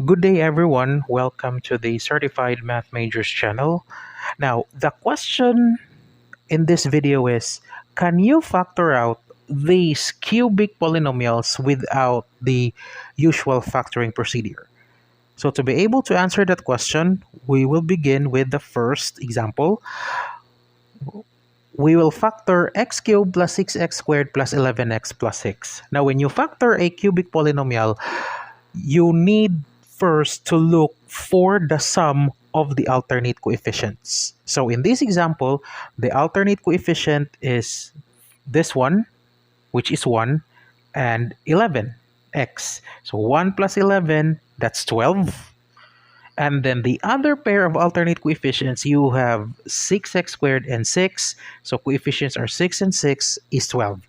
Good day, everyone. Welcome to the Certified Math Majors channel. Now, the question in this video is, can you factor out these cubic polynomials without the usual factoring procedure? So to be able to answer that question, we will begin with the first example. We will factor x cubed plus 6x squared plus 11x plus 6. Now, when you factor a cubic polynomial, you need first to look for the sum of the alternate coefficients. So in this example, the alternate coefficient is this one, which is 1, and 11x. So 1 plus 11, that's 12. And then the other pair of alternate coefficients, you have 6x squared and 6. So coefficients are 6 and 6 is 12.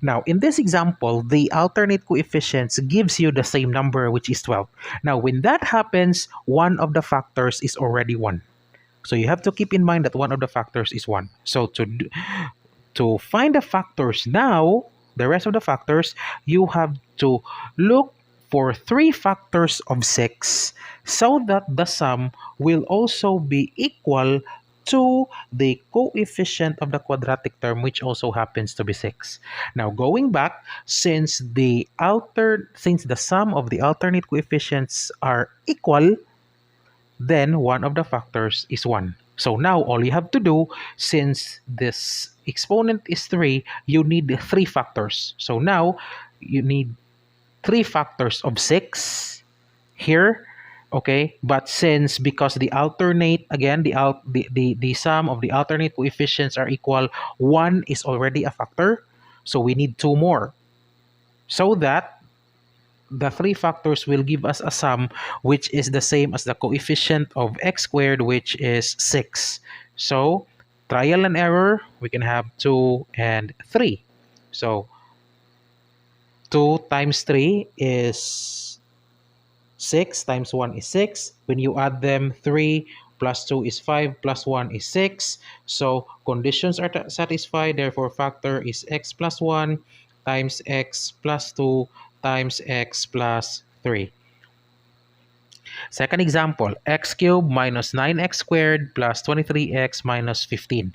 Now, in this example, the alternate coefficients gives you the same number, which is 12. Now, when that happens, one of the factors is already 1. So you have to keep in mind that one of the factors is 1. So to find the factors now, the rest of the factors, you have to look for 3 factors of 6 so that the sum will also be equal to the coefficient of the quadratic term, which also happens to be 6. Now, going back, since the sum of the alternate coefficients are equal, then one of the factors is 1. So now all you have to do, since this exponent is 3, you need 3 factors. So now you need 3 factors of 6 here. Okay, but because the alternate, again, the sum of the alternate coefficients are equal, 1 is already a factor, so we need 2 more, so that the 3 factors will give us a sum which is the same as the coefficient of x squared, which is 6. So trial and error, we can have 2 and 3. So 2 times 3 is 6 times 1 is 6. When you add them, 3 plus 2 is 5 plus 1 is 6. So conditions are satisfied. Therefore, factor is x plus 1 times x plus 2 times x plus 3. Second example, x cubed minus 9x squared plus 23x minus 15.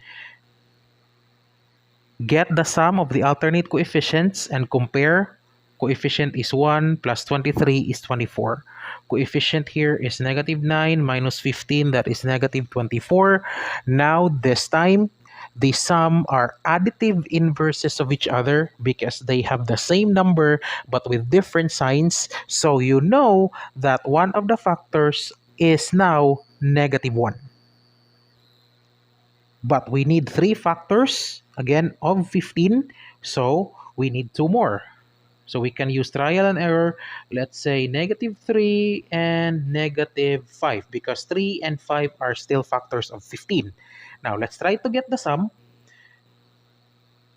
Get the sum of the alternate coefficients and compare. Coefficient is 1 plus 23 is 24. Coefficient here is negative 9 minus 15, that is negative 24. Now this time, the sum are additive inverses of each other because they have the same number but with different signs. So you know that one of the factors is now negative 1. But we need 3 factors, again, of 15. So we need 2 more. So we can use trial and error. Let's say negative 3 and negative 5, because 3 and 5 are still factors of 15. Now let's try to get the sum.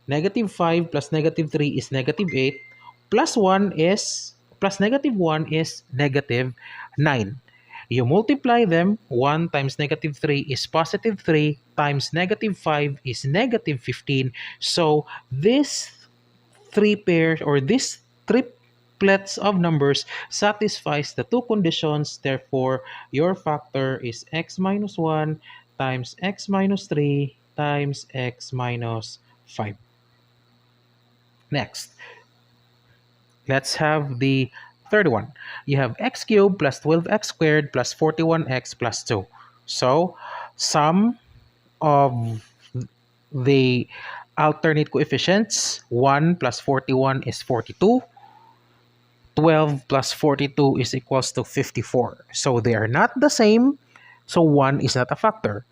Negative 5 plus negative 3 is negative 8. Plus negative 1 is negative 9. You multiply them. 1 times negative 3 is positive 3 times negative 5 is negative 15. So this 3 pairs, or this triplets of numbers, satisfies the 2 conditions. Therefore, your factor is x minus 1 times x minus 3 times x minus 5. Next, let's have the third one. You have x cubed plus 12x squared plus 41x plus 2. So, sum of the alternate coefficients, 1 plus 41 is 42. 12 plus 42 is equals to 54. So they are not the same, so 1 is not a factor.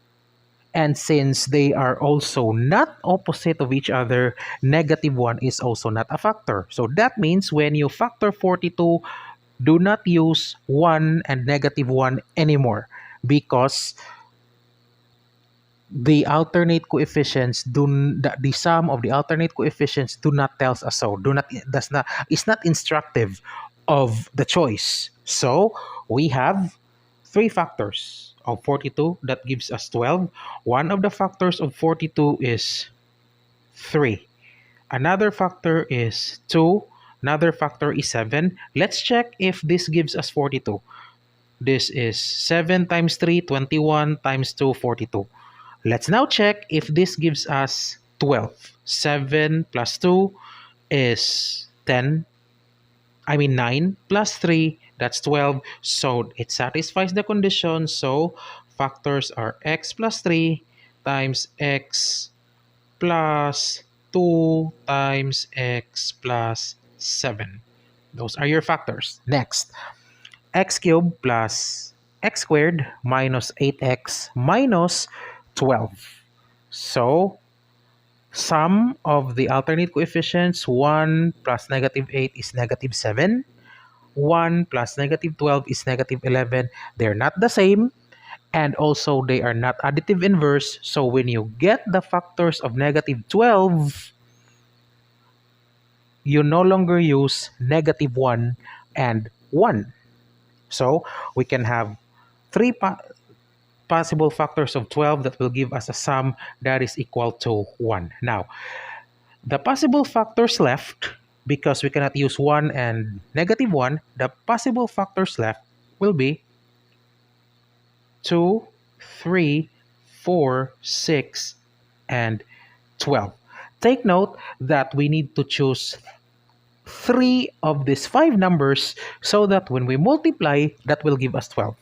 And since they are also not opposite of each other, negative 1 is also not a factor. So that means when you factor 42, do not use 1 and negative 1 anymore, because the alternate coefficients the sum of the alternate coefficients do not tell us so. It's not instructive of the choice. So we have 3 factors of 42 that gives us 12. One of the factors of 42 is 3. Another factor is 2. Another factor is 7. Let's check if this gives us 42. This is 7 times 3, 21 times 2, 42. Let's now check if this gives us 12. 7 plus 2 is 10. 9 plus 3, that's 12. So it satisfies the condition. So factors are x plus 3 times x plus 2 times x plus 7. Those are your factors. Next, x cubed plus x squared minus 8x minus 12. So sum of the alternate coefficients, 1 plus negative 8 is negative 7. 1 plus negative 12 is negative 11. They're not the same, and also they are not additive inverse. So when you get the factors of negative 12, you no longer use negative 1 and 1. So we can have three possible factors of 12 that will give us a sum that is equal to 1. Now, the possible factors left, because we cannot use 1 and negative 1, the possible factors left will be 2, 3, 4, 6, and 12. Take note that we need to choose 3 of these 5 numbers so that when we multiply, that will give us 12.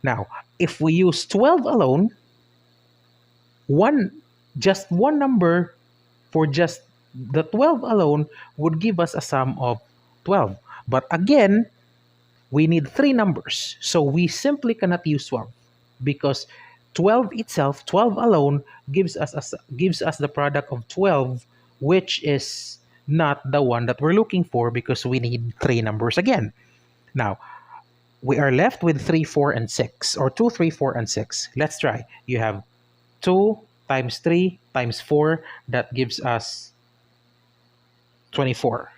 Now, if we use 12 alone, just one number for just the 12 alone would give us a sum of 12. But again, we need 3 numbers. So we simply cannot use 12 because 12 itself, 12 alone, gives us the product of 12, which is not the one that we're looking for because we need 3 numbers again. Now, we are left with 3, 4, and 6, or 2, 3, 4, and 6. Let's try. You have 2 times 3 times 4, that gives us 24,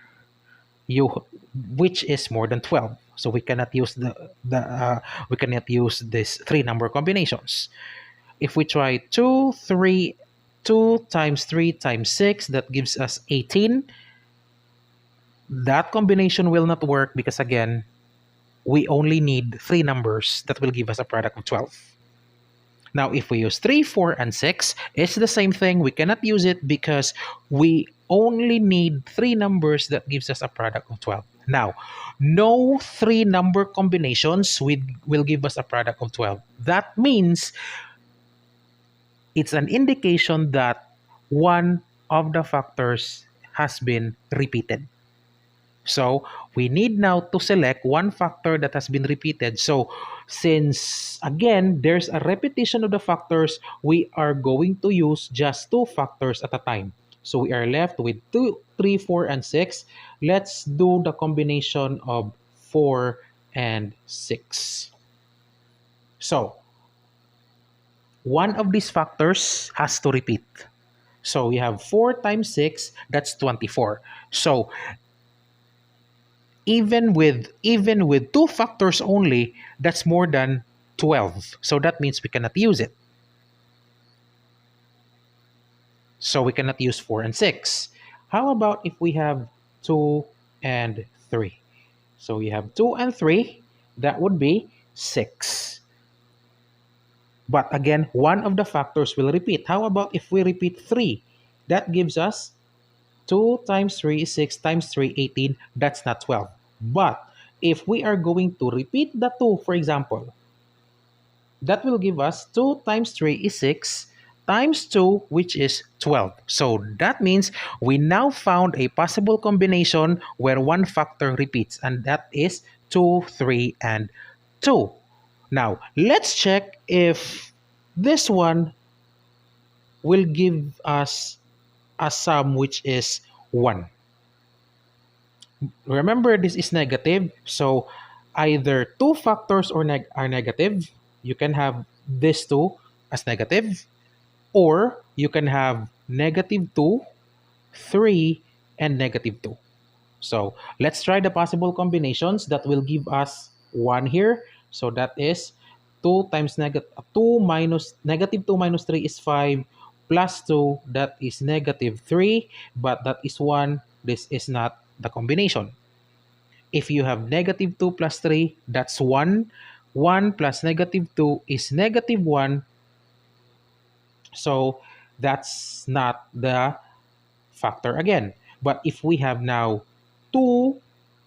which is more than 12. So we cannot use we cannot use this 3 number combinations. If we try 2 times 3 times 6, that gives us 18. That combination will not work because again, we only need 3 numbers that will give us a product of 12. Now, if we use 3, 4, and 6, it's the same thing. We cannot use it because we only need 3 numbers that gives us a product of 12. Now, no 3 number combinations will give us a product of 12. That means it's an indication that one of the factors has been repeated. So we need now to select one factor that has been repeated. So since, again, there's a repetition of the factors, we are going to use just 2 factors at a time. So we are left with 2, 3, 4, and 6. Let's do the combination of 4 and 6. So one of these factors has to repeat. So we have 4 times 6, that's 24. So even with 2 factors only, that's more than 12. So that means we cannot use it. So we cannot use 4 and 6. How about if we have 2 and 3? So we have 2 and 3, that would be 6. But again, one of the factors will repeat. How about if we repeat 3? That gives us 2 times 3 is 6 times 3, 18. That's not 12. But if we are going to repeat the 2, for example, that will give us 2 times 3 is 6 times 2, which is 12. So that means we now found a possible combination where one factor repeats, and that is 2, 3, and 2. Now, let's check if this one will give us a sum which is 1. Remember, this is negative, so either 2 factors are negative. You can have this 2 as negative, or you can have negative 2, 3, and negative 2. So let's try the possible combinations that will give us 1 here. So that is 2 times negative 2 minus negative 2 minus 3 is 5, plus 2, that is negative 3, but that is 1. This is not the combination. If you have negative 2 plus 3, that's 1. 1 plus negative 2 is negative 1. So that's not the factor again. But if we have now 2,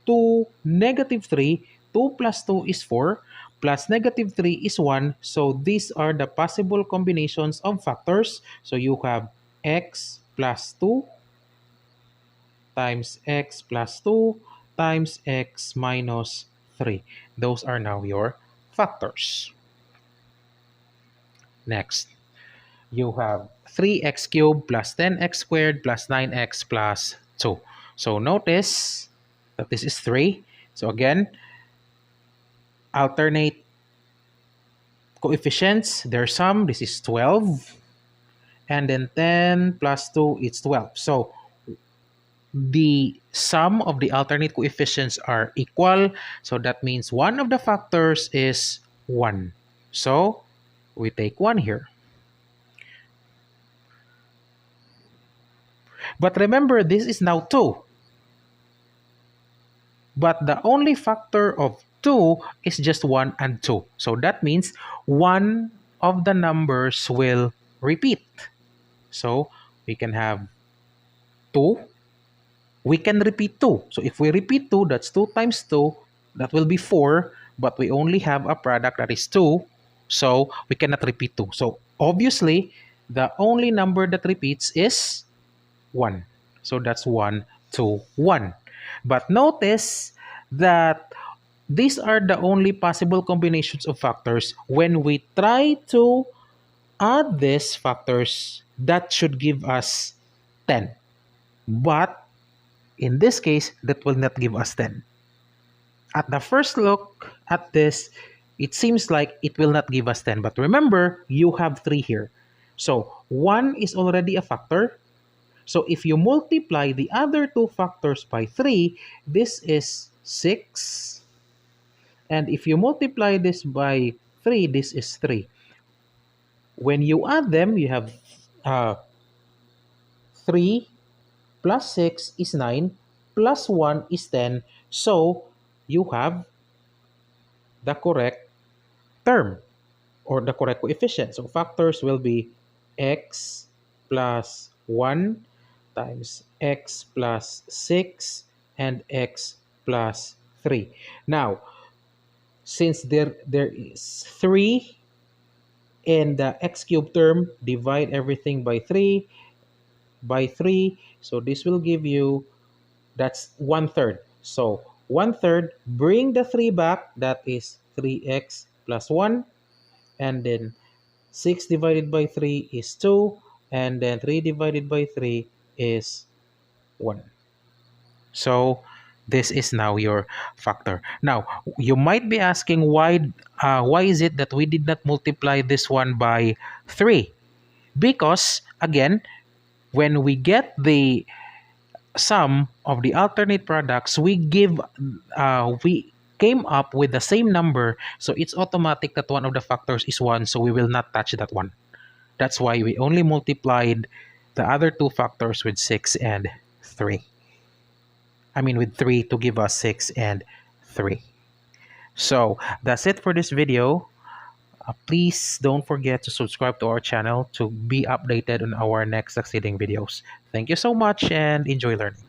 2, negative 3, 2 plus 2 is 4, plus negative 3 is 1. So these are the possible combinations of factors. So you have x plus 2 times x plus 2 times x minus 3. Those are now your factors. Next, you have 3x cubed plus 10x squared plus 9x plus 2. So notice that this is 3. So again, alternate coefficients, their sum, this is 12. And then 10 plus 2 is 12. So the sum of the alternate coefficients are equal. So that means one of the factors is 1. So we take 1 here. But remember, this is now 2. But the only factor of 2 is just 1 and 2. So that means one of the numbers will repeat. So we can have 2. We can repeat 2. So if we repeat 2, that's 2 times 2. That will be 4. But we only have a product that is 2. So we cannot repeat 2. So obviously, the only number that repeats is 1. So that's 1, 2, 1. But notice that these are the only possible combinations of factors. When we try to add these factors, that should give us 10. But in this case, that will not give us 10. At the first look at this, it seems like it will not give us 10. But remember, you have 3 here. So 1 is already a factor. So if you multiply the other two factors by 3, this is 6. And if you multiply this by 3, this is 3. When you add them, you have 3 plus 6 is 9, plus 1 is 10. So you have the correct term or the correct coefficient. So factors will be x plus 1 times x plus 6 and x plus 3. Now, since there is 3 in the x cubed term, divide everything by 3. So this will give you, that's 1/3. So 1/3, bring the 3 back, that is 3x plus 1. And then 6 divided by 3 is 2. And then 3 divided by 3 is 1. So this is now your factor. Now, you might be asking why is it that we did not multiply this one by 3? Because, again, when we get the sum of the alternate products, we came up with the same number. So it's automatic that one of the factors is 1. So we will not touch that one. That's why we only multiplied the other two factors with 6 and 3. I mean with 3 to give us 6 and 3. So that's it for this video. Please don't forget to subscribe to our channel to be updated on our next succeeding videos. Thank you so much and enjoy learning.